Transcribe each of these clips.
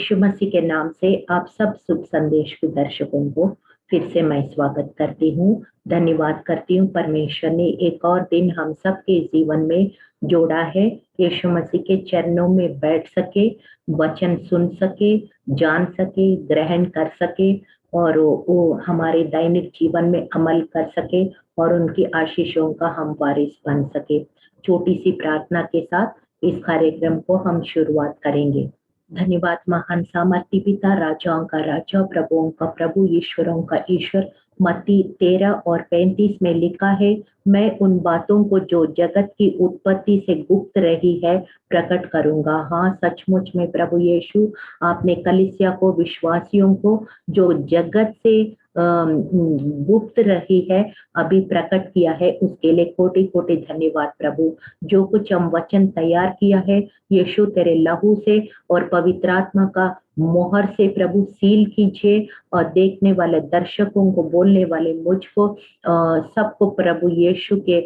यीशु मसीह के नाम से आप सब शुभ संदेश के दर्शकों को फिर से मैं स्वागत करती हूँ। धन्यवाद करती हूँ, परमेश्वर ने एक और दिन हम सब के जीवन में जोड़ा है। यीशु मसीह के चरणों में बैठ सके, वचन सुन सके, जान सके, ग्रहण कर सके और वो हमारे दैनिक जीवन में अमल कर सके और उनकी आशीषों का हम वारिस बन सके। छोटी सी प्रार्थना के साथ इस कार्यक्रम को हम शुरुआत करेंगे। धन्यवाद महान सामर्थी पिता, राजाओं का राजा, प्रभुओं का प्रभु, ईश्वरों का ईश्वर। मत्ती 13 और 35 में लिखा है, मैं उन बातों को जो जगत की उत्पत्ति से गुप्त रही है प्रकट करूंगा। हाँ, सचमुच में प्रभु यीशु आपने कलीसिया को, विश्वासियों को जो जगत से गुप्त रही है अभी प्रकट किया है, उसके लिए कोटि कोटि धन्यवाद प्रभु। जो कुछ हम वचन तैयार किया है यीशु तेरे लहू से और पवित्र आत्मा का मोहर से प्रभु सील कीजिए और देखने वाले दर्शकों को, बोलने वाले मुझको, सबको प्रभु यीशु के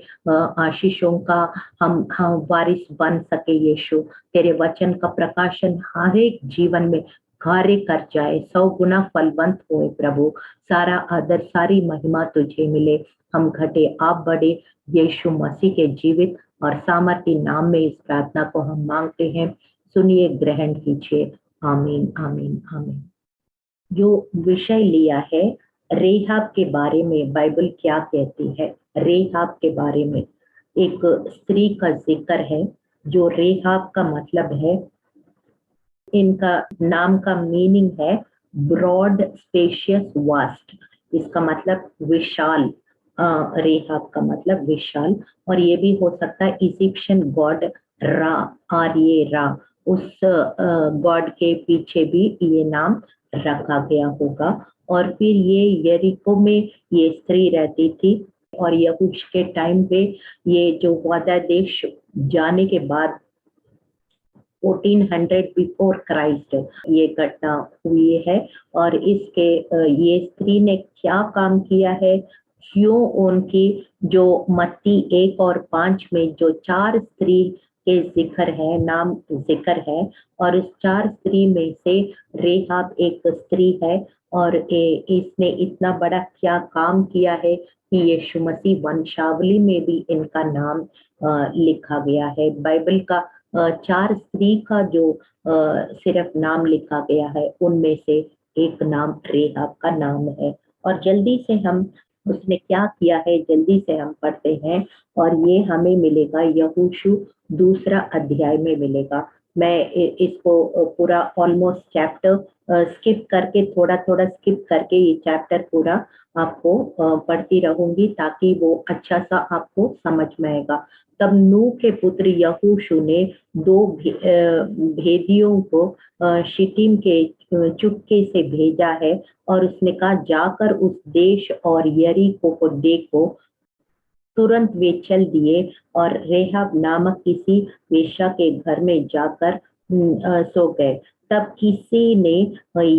आशीषों का हम वारिस बन सके। यीशु तेरे वचन का प्रकाशन हर एक जीवन में कार्य कर जाए, 100 गुना फलवंत होए प्रभु। सारा आदर, सारी महिमा तुझे मिले। हम घटे आप बड़े, यीशु मसीह के जीवित और सामर्थी नाम में इस प्रार्थना को हम मांगते हैं। सुनिए, ग्रहण कीजिए। आमीन आमीन आमीन। जो विषय लिया है रेहाब के बारे में, बाइबल क्या कहती है रेहाब के बारे में। एक स्त्री का जिक्र है। जो रेहाब का मतलब है, इनका नाम का मीनिंग है ब्रॉड, स्पेशियस, वास्ट। इसका मतलब विशाल। रेहाब का मतलब विशाल। और ये भी हो सकता है इजिप्शियन गॉड रा, आर्ये रा, उस गॉड के पीछे भी ये नाम रखा गया होगा। और फिर ये यरीको में ये स्त्री रहती थी और यहूश के टाइम पे ये जो वादा देश जाने के बाद 1400 बिफोर क्राइस्ट ये घटना हुई है। और इसके ये स्त्री ने क्या काम किया है, क्यों उनकी जो मत्ती 1 और 5 में जो 4 स्त्री के जिक्र है, नाम जिक्र है, और इस 4 स्त्री में से रेहाब एक स्त्री है। और इसने इतना बड़ा क्या काम किया है कि यीशु मसीह वंशावली में भी इनका नाम लिखा गया है। बाइबल का 4 स्त्री का जो सिर्फ नाम लिखा गया है उनमें से एक नाम रेहाब का नाम है। और जल्दी से हम उसने क्या किया है जल्दी से हम पढ़ते हैं और ये हमें मिलेगा यहोशू 2 अध्याय में मिलेगा। मैं इसको पूरा ऑलमोस्ट चैप्टर स्किप करके, थोड़ा थोड़ा स्किप करके ये चैप्टर पूरा आपको पढ़ती रहूंगी ताकि वो अच्छा सा आपको समझ में आएगा। तब नूह के पुत्र यहोशू ने 2 भेदियों को शितीम के चुपके से भेजा है और उसने कहा, जाकर उस देश और यरीको को देखो। तुरंत वे चल दिए और रेहाब नामक किसी वेश्या के घर में जाकर सो गए। तब किसी ने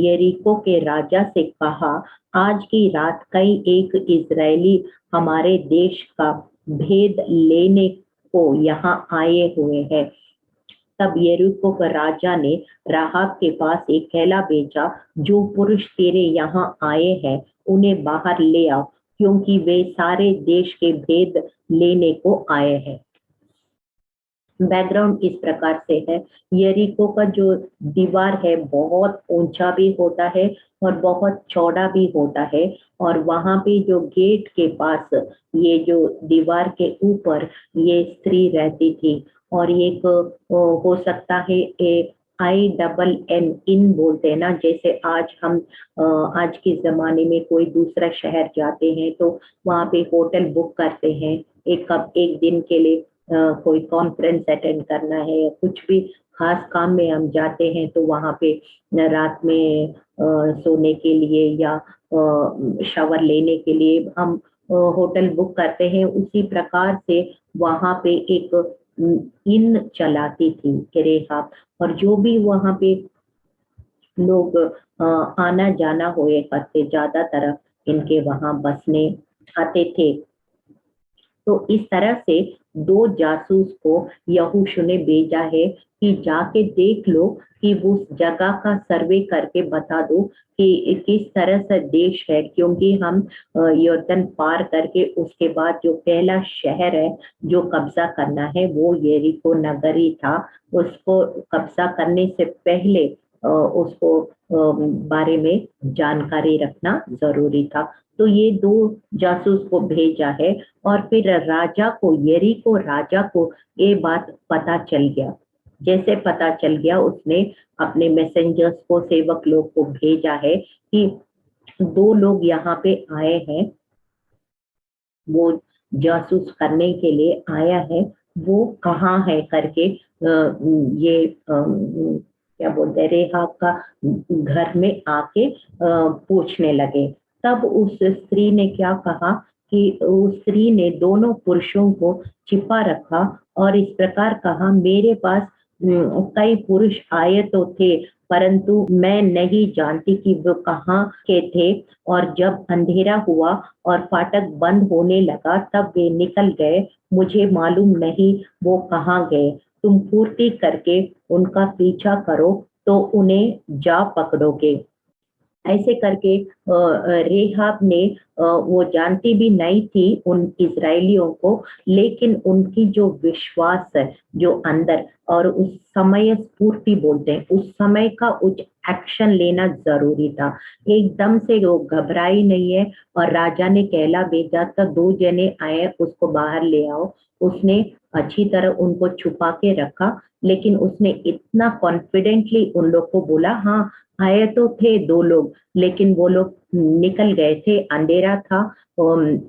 यरीको के राजा से कहा, आज की रात कई एक इजरायली हमारे देश का भेद लेने को यहाँ आए हुए हैं। तब यरीको के राजा ने राहाब के पास एक कहला भेजा, जो पुरुष तेरे यहाँ आए हैं उन्हें बाहर ले आओ, क्योंकि वे सारे देश के भेद लेने को आए हैं। बैकग्राउंड इस प्रकार से है, यरीको का जो दीवार है बहुत ऊंचा भी होता है और बहुत चौड़ा भी होता है। और वहां पे जो गेट के पास ये जो दीवार के ऊपर ये स्त्री रहती थी। और एक हो सकता है INN इन बोलते हैं ना, जैसे आज हम आज के जमाने में कोई दूसरा शहर जाते हैं तो वहां पे होटल बुक करते हैं एक दिन के लिए। कोई कॉन्फ्रेंस अटेंड करना है या कुछ भी खास काम में हम जाते हैं तो वहां पे रात में सोने के लिए या शावर लेने के लिए हम होटल बुक करते हैं। उसी प्रकार से वहां पे एक इन चलाती थी रेहाब। और जो भी वहां पे लोग आना जाना हुए करते, ज्यादातर इनके वहां बसने आते थे। तो इस तरह से 2 जासूस को यहोशू ने भेजा है कि जाके देख लो कि उस जगह का सर्वे करके बता दो कि किस तरह से देश है, क्योंकि हम यरदन पार करके उसके बाद जो पहला शहर है जो कब्जा करना है वो यरीको नगर ही था। उसको कब्जा करने से पहले उसको बारे में जानकारी रखना जरूरी था। तो ये 2 जासूस को भेजा है और फिर राजा को, यरीको राजा को ये बात पता चल गया। जैसे पता चल गया उसने अपने मैसेंजर्स को, सेवक लोग को भेजा है कि 2 लोग यहाँ पे आए हैं, वो जासूस करने के लिए आया है, वो कहाँ है करके ये क्या बोलते हैं, रेहाब का घर में आके पूछने लगे। तब उस स्त्री ने क्या कहा कि उस स्त्री ने दोनों पुरुषों को छिपा रखा और इस प्रकार कहा, मेरे पास कई पुरुष आए तो थे, परंतु मैं नहीं जानती कि वो कहाँ के थे। और जब अंधेरा हुआ और फाटक बंद होने लगा तब वे निकल गए, मुझे मालूम नहीं वो कहाँ गए। तुम फुर्ती करके उनका पीछा करो तो उन्हें जा पकड़ोगे। ऐसे करके रेहाब ने वो जानती भी नहीं थी उन इजरायलियों को, लेकिन उनकी जो विश्वास है जो अंदर, और उस समय स्फूर्ति बोलते हैं, उस समय का उच्च एक्शन लेना जरूरी था। एकदम से वो घबराई नहीं है और राजा ने कहला भेजा था 2 जने आए उसको बाहर ले आओ। उसने अच्छी तरह उनको छुपा के रखा, लेकिन उसने इतना कॉन्फिडेंटली उन लोग को बोला, हाँ आए तो थे 2 लोग, लेकिन वो लोग निकल गए थे, अंधेरा था,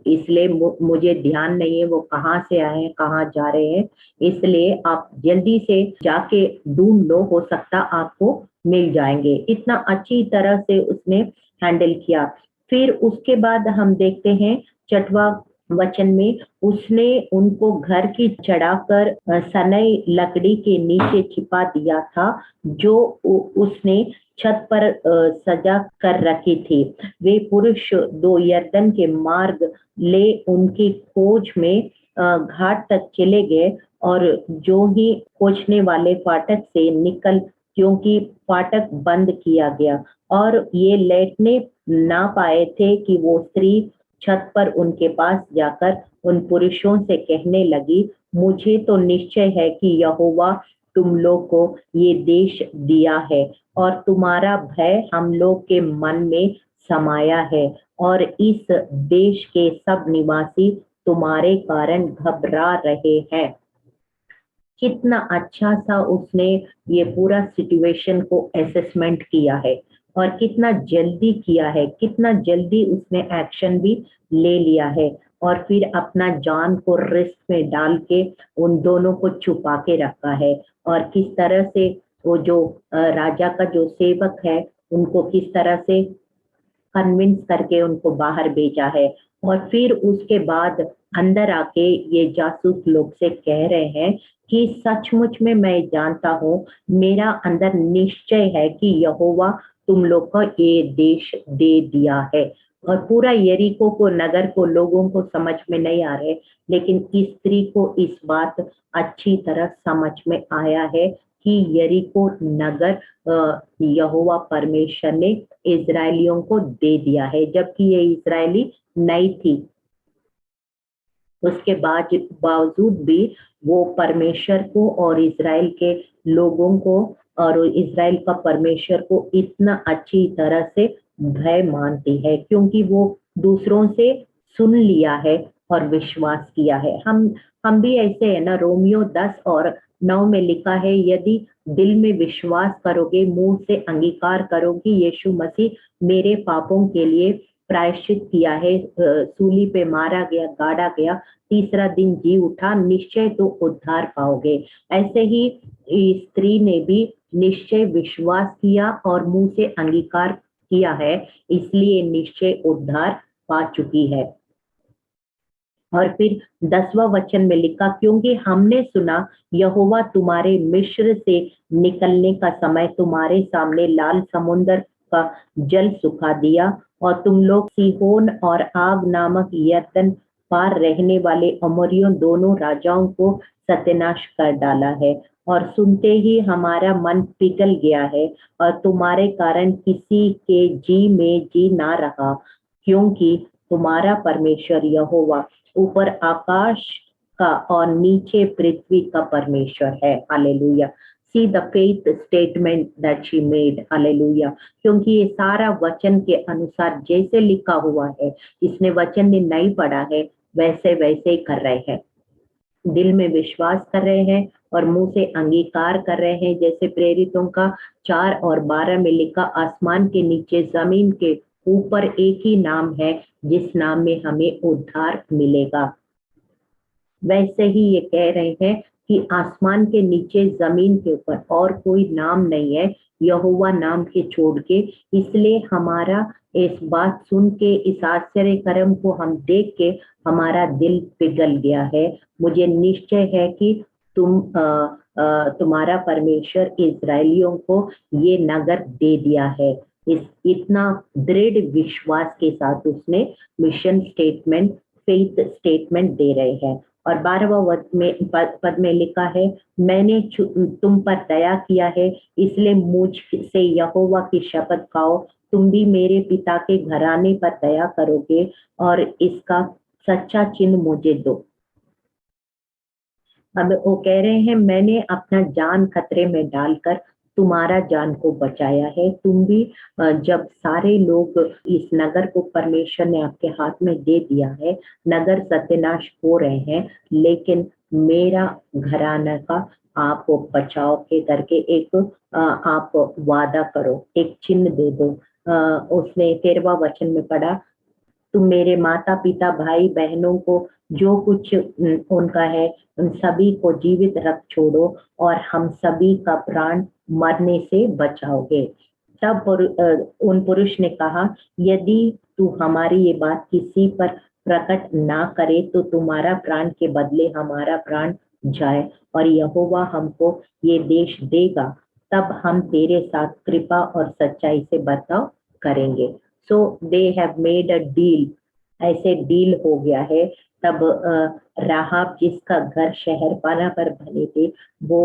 इसलिए मुझे ध्यान नहीं है वो कहाँ से आए हैं, कहाँ जा रहे हैं, इसलिए आप जल्दी से जाके ढूंढ लो, हो सकता आपको मिल जाएंगे। इतना अच्छी तरह से उसने हैंडल किया। फिर उसके बाद हम देखते हैं 6वां वचन में, उसने उनको घर की चढ़ाकर सनई लकड़ी के नीचे छिपा दिया था जो उसने छत पर सजा कर रखी थी। वे पुरुष 2 यरदन के मार्ग ले उनकी खोज में घाट तक चले गए, और जो ही खोजने वाले फाटक से निकल, क्योंकि फाटक बंद किया गया और ये लेटने ना पाए थे कि वो स्त्री छत पर उनके पास जाकर उन पुरुषों से कहने लगी, मुझे तो निश्चय है कि यहोवा तुम लोग को ये देश दिया है और तुम्हारा भय हम लोग के मन में समाया है, और इस देश के सब निवासी तुम्हारे कारण घबरा रहे हैं। कितना अच्छा सा उसने ये पूरा सिचुएशन को असेसमेंट किया है और कितना जल्दी किया है, कितना जल्दी उसने एक्शन भी ले लिया है, और फिर अपना जान को रिस्क में डाल के उन दोनों को छुपा के रखा है। और किस तरह से वो जो राजा का जो सेवक है उनको किस तरह से कन्विंस करके उनको बाहर भेजा है। और फिर उसके बाद अंदर आके ये जासूस लोग से कह रहे हैं कि सचमुच में मैं जानता हूँ, मेरा अंदर निश्चय है कि यहोवा तुम लोग को ये देश दे दिया है। और पूरा यरीको को, नगर को, लोगों को समझ में नहीं आ रहे, लेकिन इस स्त्री को इस बात अच्छी तरह समझ में आया है कि यरीको नगर यहोवा परमेश्वर ने इजरायलियों को दे दिया है, जबकि ये इजरायली नहीं थी। उसके बावजूद भी वो परमेश्वर को और इजराइल के लोगों को और इजराइल का परमेश्वर को इतना अच्छी तरह से भय मानती है, क्योंकि वो दूसरों से सुन लिया है और विश्वास किया है। हम भी ऐसे है ना, रोमियो 10:9 में लिखा है, यदि दिल में विश्वास करोगे, मुंह से अंगीकार करोगे यीशु मसीह मेरे पापों के लिए प्रायश्चित किया है, सूली पे मारा गया, गाड़ा गया, तीसरा दिन जी उठा, निश्चय तो उद्धार पाओगे। ऐसे ही इस स्त्री ने भी निश्चय विश्वास किया और मुंह से अंगीकार किया है, इसलिए निश्चय उद्धार पा चुकी है। और फिर 10वां वचन में लिखा, क्योंकि हमने सुना यहोवा तुम्हारे मिस्र से निकलने का समय तुम्हारे सामने लाल समुद्र का जल सुखा दिया और तुम लोग सीहोन और आग नामक यरदन पार रहने वाले अमोरियों दोनों राजाओं को सत्यानाश कर डाला है। और सुनते ही हमारा मन पिघल गया है और तुम्हारे कारण किसी के जी में जी ना रहा, क्योंकि तुम्हारा परमेश्वर यहोवा ऊपर आकाश का और नीचे पृथ्वी का परमेश्वर है। Hallelujah. See the faith statement that she made. Hallelujah. क्योंकि ये सारा वचन के अनुसार जैसे लिखा हुआ है, इसने वचन में नहीं पढ़ा है, वैसे वैसे ही कर रहे हैं, दिल में विश्वास कर रहे हैं और मुंह से अंगीकार कर रहे हैं। जैसे प्रेरितों का 4:12 में लिखा, आसमान के नीचे जमीन के ऊपर एक ही नाम है जिस नाम में हमें उद्धार मिलेगा। वैसे ही ये कह रहे हैं कि आसमान के नीचे जमीन के ऊपर और कोई नाम नहीं है यहोवा नाम के छोड़ के। इसलिए हमारा इस बात सुन के, इस आश्चर्य कर्म को हम देख के हमारा दिल पिघल गया है। मुझे निश्चय है कि तुम्हारा परमेश्वर इस्राएलियों को ये नगर दे दिया है। इस इतना दृढ़ विश्वास के साथ उसने मिशन स्टेटमेंट, फेथ स्टेटमेंट दे रहे हैं। और 12वां पद में लिखा है, मैंने तुम पर दया किया है, इसलिए मुझ से यहोवा की शपथ खाओ, तुम भी मेरे पिता के घराने पर दया करोगे और इसका सच्चा चिन्ह मुझे दो। अब वो कह रहे हैं, मैंने अपना जान खतरे में डालकर तुम्हारा जान को बचाया है। तुम भी जब सारे लोग इस नगर को परमेश्वर ने आपके हाथ में दे दिया है, नगर सत्यानाश हो रहे हैं, लेकिन मेरा घराना का आप बचाओ के करके एक आप वादा करो, एक चिन्ह दे दो। उसने 13वां वचन में पढ़ा, तुम मेरे माता पिता भाई बहनों को जो कुछ उनका है उन सभी को जीवित रख छोड़ो और हम सभी का प्राण मरने से बचाओगे। तब उन पुरुष ने कहा, यदि तू हमारी ये बात किसी पर प्रकट ना करे तो तुम्हारा प्राण के बदले हमारा प्राण जाए और यहोवा हमको ये देश देगा, तब हम तेरे साथ कृपा और सच्चाई से बर्ताव करेंगे। So they have made a deal. ऐसे डील हो गया है। तब राहाब जिसका घर शहरपाना पर बने थे, वो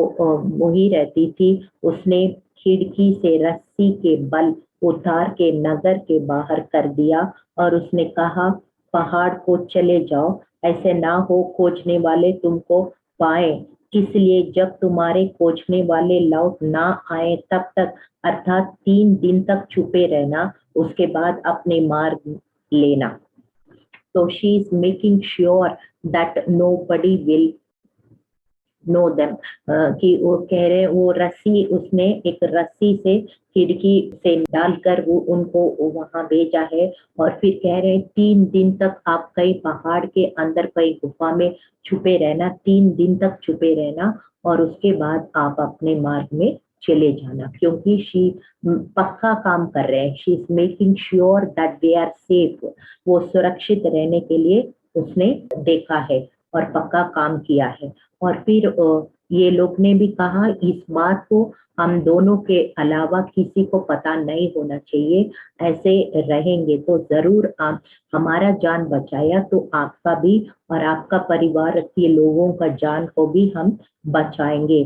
वही रहती थी। उसने खिड़की से रस्सी के बल उतार के नगर के बाहर कर दिया और उसने कहा, पहाड़ को चले जाओ, ऐसे ना हो खोजने वाले तुमको पाए, इसलिए जब तुम्हारे खोजने वाले लौट ना आए तब तक, अर्थात 3 दिन तक छुपे रहना, उसके बाद अपने मार्ग लेना। तो she is making sure that nobody will know them। कि वो कह रहे, वो रस्सी, उसने एक रस्सी से खिड़की से डालकर वो उनको वहां भेजा है। और फिर कह रहे 3 दिन तक आप कई पहाड़ के अंदर कई गुफा में छुपे रहना, 3 दिन तक छुपे रहना और उसके बाद आप अपने मार्ग में चले जाना, क्योंकि शी पक्का काम कर रहे हैं। She is making sure that they are safe. वो सुरक्षित रहने के लिए उसने देखा है और पक्का काम किया है। और फिर ये लोग ने भी कहा, इस बात को हम दोनों के अलावा किसी को पता नहीं होना चाहिए। ऐसे रहेंगे तो जरूर आप हमारा जान बचाया तो आपका भी और आपका परिवार के लोगों का जान को भी हम बचाएंगे।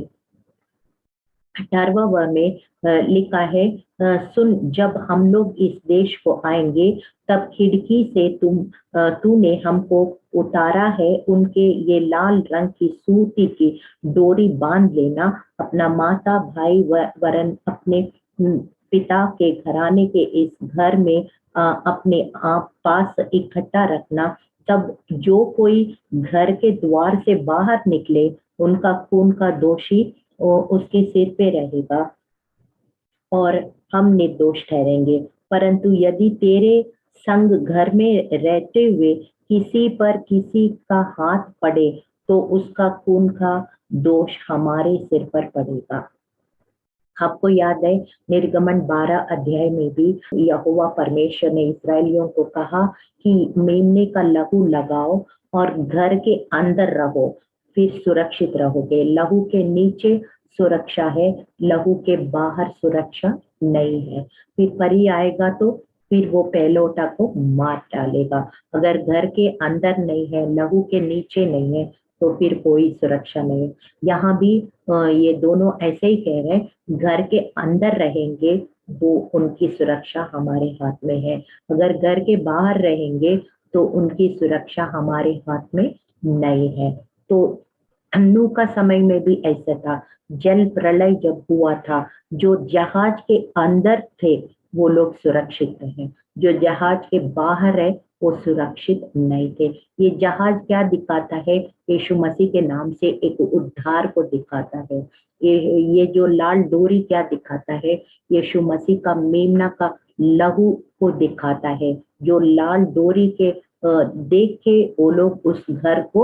18वां में लिखा है, सुन, जब हम लोग इस देश को आएंगे तब खिड़की से तूने हमको उतारा है, उनके ये लाल रंग की सूती की डोरी बांध लेना, अपना माता भाई वरन अपने पिता के घराने के इस घर में अपने आप पास इकट्ठा रखना। तब जो कोई घर के द्वार से बाहर निकले, उनका खून का दोषी उसके सिर पे रहेगा और हम निर्दोष ठहरेंगे। परंतु यदि तेरे संग घर में रहते हुए किसी का हाथ पड़े तो उसका खून का दोष हमारे सिर पर पड़ेगा। आपको याद है निर्गमन 12 अध्याय में भी यहोवा परमेश्वर ने इस्राएलियों को कहा कि मेमने का लहू लगाओ और घर के अंदर रहो, फिर सुरक्षित रहोगे। लहू के नीचे सुरक्षा है, लहू के बाहर सुरक्षा नहीं है। फिर परी आएगा तो फिर वो पहलौठा को मार डालेगा। अगर घर के अंदर नहीं है, लहू के नीचे नहीं है, तो फिर कोई सुरक्षा नहीं है। यहाँ भी ये दोनों ऐसे ही कह रहे हैं, घर के अंदर रहेंगे वो उनकी सुरक्षा हमारे हाथ में है, अगर घर के बाहर रहेंगे तो उनकी सुरक्षा हमारे हाथ में नहीं है। तो नूह का समय में भी ऐसा था, जल प्रलय जब हुआ था, जो जहाज के अंदर थे वो लोग सुरक्षित रहे, जो जहाज के बाहर है वो सुरक्षित नहीं थे। ये जहाज क्या दिखाता है? यीशु मसीह के नाम से एक उद्धार को दिखाता है। ये जो लाल डोरी क्या दिखाता है? यीशु मसीह का मेमना का लहू को दिखाता है। जो लाल डोरी के देख के वो लोग उस घर को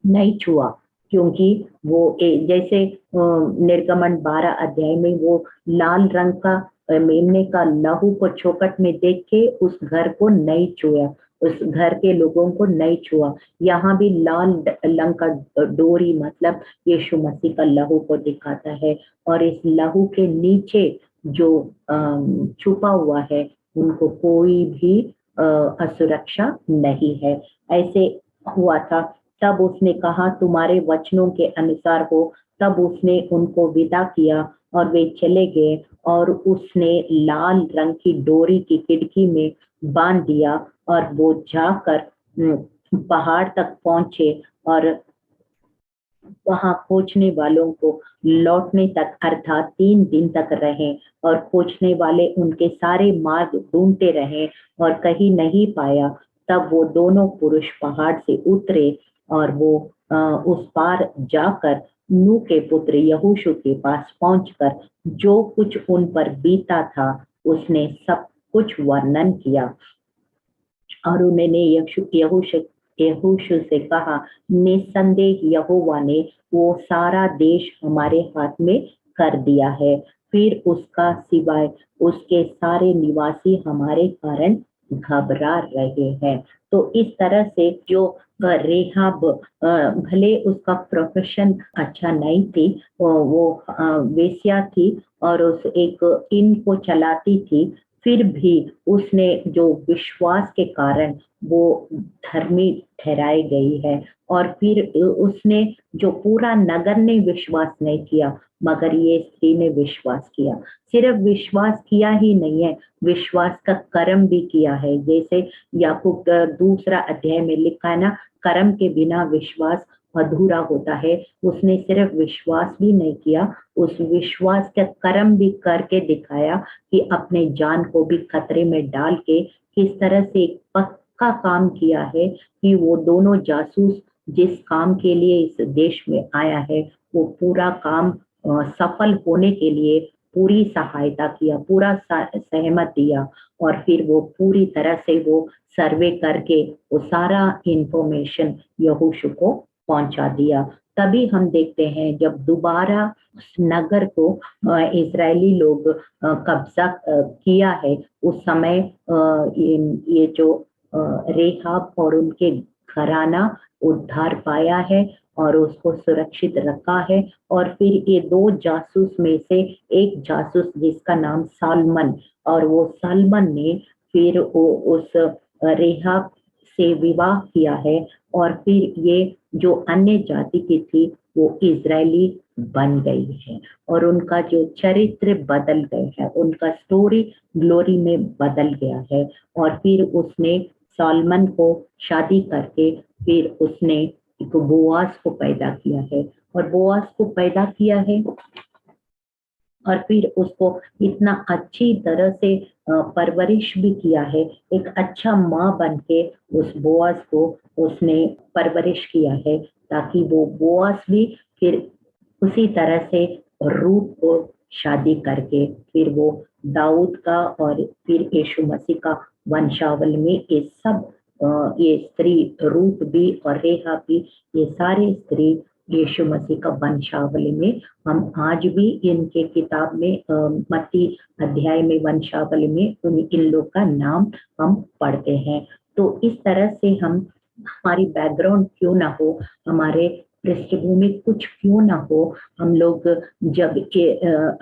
नहीं छुआ, क्योंकि वो जैसे निर्गमन 12 अध्याय में वो लाल रंग का मेमने का लहू को चौखट में देख के उस घर को नहीं छुआ, उस घर के लोगों को नहीं छुआ। यहाँ भी लाल रंग का डोरी मतलब यीशु मसीह का लहू को दिखाता है, और इस लहू के नीचे जो छुपा हुआ है उनको कोई भी असुरक्षा नहीं है। ऐसे हुआ था। तब उसने कहा, तुम्हारे वचनों के अनुसार हो। तब उसने उनको विदा किया और वे चले गए, और उसने लाल रंग की डोरी की खिड़की में बांध दिया, और वो जाकर पहाड़ तक पहुंचे, और वहां खोजने वालों को लौटने तक अर्थात 3 दिन तक रहे, और खोजने वाले उनके सारे मार्ग ढूंढते रहे और कहीं नहीं पाया। तब वो दोनों पुरुष पहाड़ से उतरे, और वो उस पार जाकर नूह के पुत्र यहोशू के पास पहुंचकर जो कुछ उन पर बीता था उसने सब कुछ वर्णन किया। और उन्होंने यहोशू से कहा, निसंदेह यहोवा ने वो सारा देश हमारे हाथ में कर दिया है, फिर उसका सिवाय उसके सारे निवासी हमारे कारण घबरा रहे हैं। तो इस तरह से जो रेहाब, भले उसका प्रोफेशन अच्छा नहीं थी, वो वेश्या थी और उस एक इन को चलाती थी, फिर भी उसने जो विश्वास के कारण वो धर्मी ठहराई गई है। और फिर उसने जो पूरा नगर ने विश्वास नहीं किया, मगर ये स्त्री ने विश्वास किया। सिर्फ विश्वास किया ही नहीं है, विश्वास का कर्म भी किया है। जैसे याकूब 2 अध्याय में लिखा है ना, कर्म के बिना विश्वास अधूरा होता है। उसने सिर्फ विश्वास भी नहीं किया, उस विश्वास का कर्म भी करके दिखाया कि अपने जान को भी खतरे में डाल के किस तरह से एक पक्का काम किया है कि वो दोनों जासूस जिस काम के लिए इस देश में आया है वो पूरा काम सफल होने के लिए पूरी सहायता किया, पूरा सहमत दिया, और फिर वो पूरी तरह से वो सर्वे करके वो सारा इंफॉर्मेशन यहोशू को पहुंचा दिया। तभी हम देखते हैं जब दोबारा उस नगर को इजरायली लोग कब्जा किया है, उस समय ये जो रेहाब और उनके घराना उद्धार पाया है और उसको सुरक्षित रखा है। और फिर ये 2 जासूस में से एक जासूस जिसका नाम सालमन, और वो सालमन ने फिर उस रेहाब से विवाह किया है, और फिर ये जो अन्य जाति की थी वो इजरायली बन गई है, और उनका जो चरित्र बदल गए है, उनका स्टोरी ग्लोरी में बदल गया है। और फिर उसने सॉलमन को शादी करके फिर उसने एक बोआज को पैदा किया है, और बोआज को पैदा किया है और फिर उसको इतना अच्छी तरह से परवरिश भी किया है। एक अच्छा माँ बन के उस बोआज को उसने परवरिश किया है, ताकि वो बोआज भी फिर उसी तरह से रूत को शादी करके फिर वो दाऊद का और फिर यीशु मसीह का वंशावल में ये सब ये स्त्री रूत भी और रेहा भी, ये सारे स्त्री यीशु मसीह का वंशावली में हम आज भी इनके किताब में मत्ती अध्याय में वंशावली में इन लोग का नाम हम पढ़ते हैं। तो इस तरह से हम, हमारी बैकग्राउंड क्यों ना हो, हमारे पृष्ठभूमि कुछ क्यों ना हो, हम लोग जब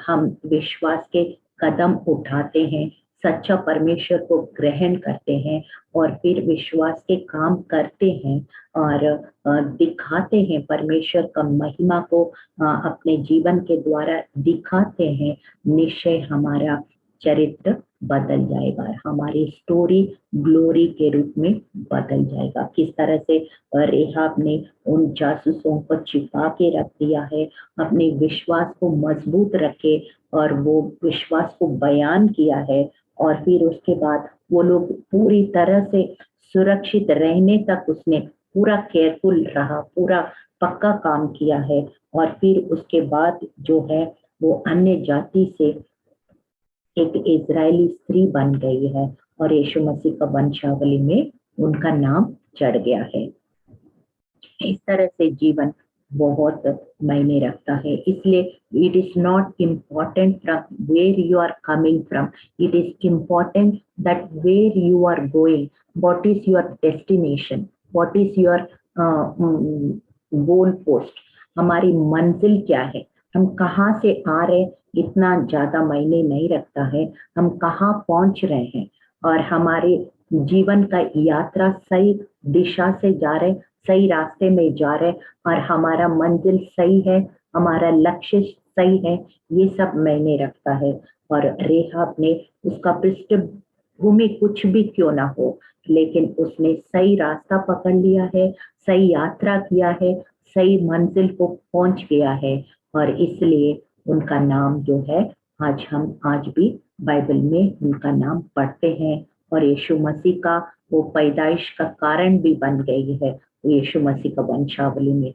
हम विश्वास के कदम उठाते हैं, सच्चा परमेश्वर को ग्रहण करते हैं और फिर विश्वास के काम करते हैं और दिखाते हैं, परमेश्वर का महिमा को अपने जीवन के द्वारा दिखाते हैं, निश्चय हमारा चरित्र बदल जाएगा, हमारी स्टोरी ग्लोरी के रूप में बदल जाएगा। किस तरह से रेहाब ने उन जासूसों को छिपा के रख दिया है, अपने विश्वास को मजबूत रखे और वो विश्वास को बयान किया है, और फिर उसके बाद वो लोग पूरी तरह से सुरक्षित रहने तक उसने पूरा केयरफुल रहा, पूरा पक्का काम किया है, और फिर उसके बाद जो है वो अन्य जाति से एक इजरायली स्त्री बन गई है और यीशु मसीह का वंशावली में उनका नाम चढ़ गया है। इस तरह से जीवन बहुत मायने रखता है, इसलिए it is not important from where you are coming from, it is important that where you are going, what is your destination, what is your goalpost, हमारी मंजिल क्या है, हम कहाँ से आ रहे, इतना ज्यादा मायने नहीं रखता है, हम कहाँ पहुंच रहे हैं और हमारे जीवन का यात्रा सही दिशा से जा रहे, सही रास्ते में जा रहे और हमारा मंजिल सही है, हमारा लक्ष्य सही है, ये सब मायने रखता है। और रेहाब ने उसका पृष्ठभूमि कुछ भी क्यों ना हो, लेकिन उसने सही रास्ता पकड़ लिया है, सही यात्रा किया है, सही मंजिल को पहुंच गया है, और इसलिए उनका नाम जो है आज भी बाइबल में उनका नाम पढ़ते हैं और यीशु मसीह का वो पैदाइश का कारण भी बन गई है, यीशु मसीह का वंशावली में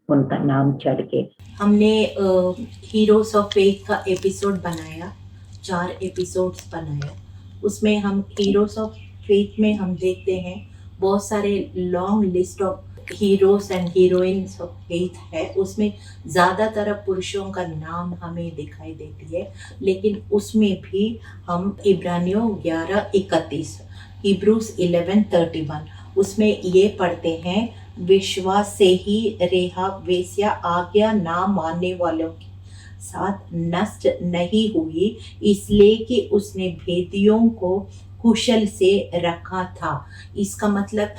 उनका नाम चढ़ के। हमने हीरोज ऑफ फेथ का एपिसोड बनाया, 4 एपिसोड्स बनाया, उसमें हम हीरोज ऑफ फेथ में हम देखते हैं बहुत सारे long list of heroes and heroines of faith है, उसमें ज़्यादातर पुरुषों का नाम हमें दिखाई देती है, लेकिन उसमें भी हम इब्रानियों 11:31, हिब्रूज 11:31 उसमें ये पढ़ते हैं, विश्वास से ही रेहाब वेश्या आज्ञा ना मानने वालों के साथ नष्ट नहीं हुई, इसलिए कि उसने भेदियों को कुशल से रखा था। इसका मतलब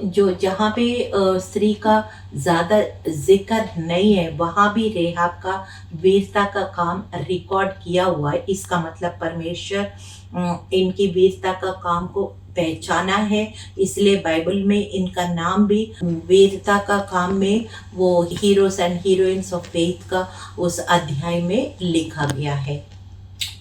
जो जहाँ पे स्त्री का ज़्यादा जिक्र नहीं है वहाँ भी रेहाब का वीरता का काम रिकॉर्ड किया हुआ है। इसका मतलब परमेश्वर इनकी वीरता का काम को पहचाना है, इसलिए बाइबल में इनका नाम भी वीरता का काम में वो heroes and heroines of faith का उस अध्याय में लिखा गया है।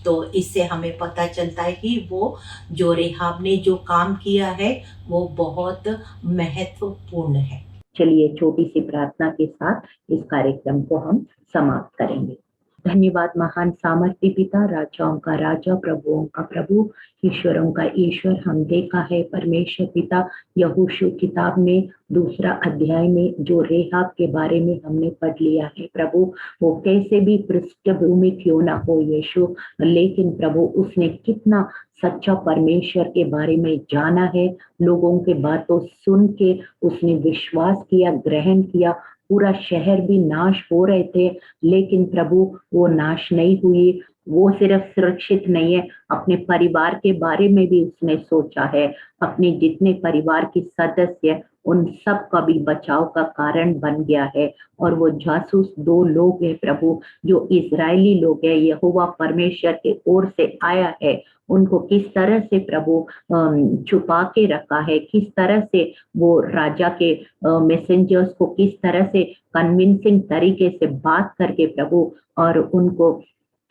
तो इससे हमें पता चलता है कि वो जो रेहाब ने जो काम किया है वो बहुत महत्वपूर्ण है। चलिए छोटी सी प्रार्थना के साथ इस कार्यक्रम को हम समाप्त करेंगे। धन्यवाद महान सामर्थ्य पिता, राजाओं का राजा, प्रभुओं का प्रभु, ईश्वरों का ईश्वर, हम देखा है परमेश्वर पिता यहोशू किताब में 2 अध्याय में जो रेहाब के बारे में हमने पढ़ लिया है प्रभु, वो कैसे भी पृष्ठभूमि क्यों ना हो यीशु, लेकिन प्रभु उसने कितना सच्चा परमेश्वर के बारे में जाना है, लोगों के बातों सुन के उसने विश्वास किया, ग्रहण किया, पूरा शहर भी नाश हो रहे थे, लेकिन प्रभु वो नाश नहीं हुई, वो सिर्फ सुरक्षित नहीं है, अपने परिवार के बारे में भी उसने सोचा है, अपने जितने परिवार के सदस्य उन सब का भी बचाव का कारण बन गया है। और वो जासूस 2 लोग हैं प्रभु, जो इजरायली लोग हैं, यहोवा परमेश्वर के ओर से आया है, उनको किस तरह से प्रभु छुपा के रखा है, किस तरह से वो राजा के मैसेंजर्स को किस तरह से कन्विंसिंग तरीके से बात करके प्रभु और उनको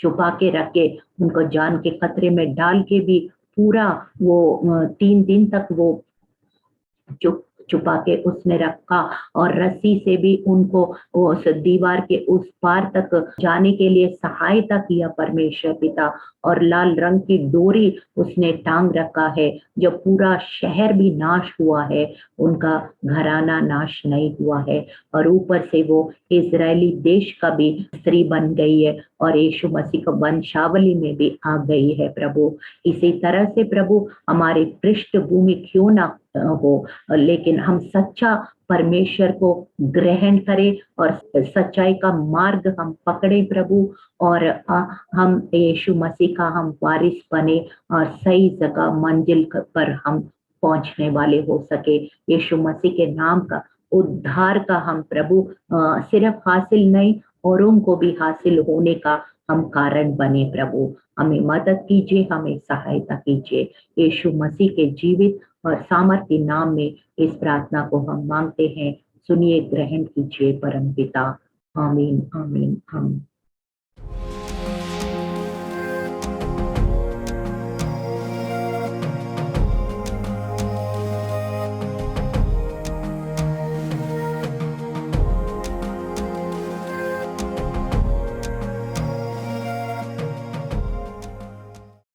छुपा के रख के, उनको जान के खतरे में डाल के भी पूरा वो 3 दिन तक वो छुपा के उसने रखा, और रस्सी से भी उनको उस दीवार के उस पार तक जाने के लिए सहायता किया परमेश्वर पिता, और लाल रंग की डोरी उसने टांग रखा है, जब पूरा शहर भी नाश हुआ है, उनका घराना नाश नहीं हुआ है, और ऊपर से वो इजरायली देश का भी स्त्री बन गई है, और यीशु मसीह का वंशावली में भी आ गई है प्रभु। इसी तरह से प्रभु हमारी पृष्ठभूमि क्यों ना हो, लेकिन हम सच्चा परमेश्वर को ग्रहण करें और सच्चाई का मार्ग हम पकड़े प्रभु, और हम यीशु मसीह का हम वारिस बने और सही जगह मंजिल पर हम पहुंचने वाले हो सके। यीशु मसीह के नाम का उद्धार का हम प्रभु सिर्फ हासिल नहीं, औरों को भी हासिल होने का हम कारण बने प्रभु। हमें मदद कीजिए, हमें सहायता कीजिए। यीशु मसीह के जीवित और सामर्थ्य नाम में इस प्रार्थना को हम मांगते हैं। सुनिए, ग्रहण कीजिए परम पिता। आमीन आमीन आमीन।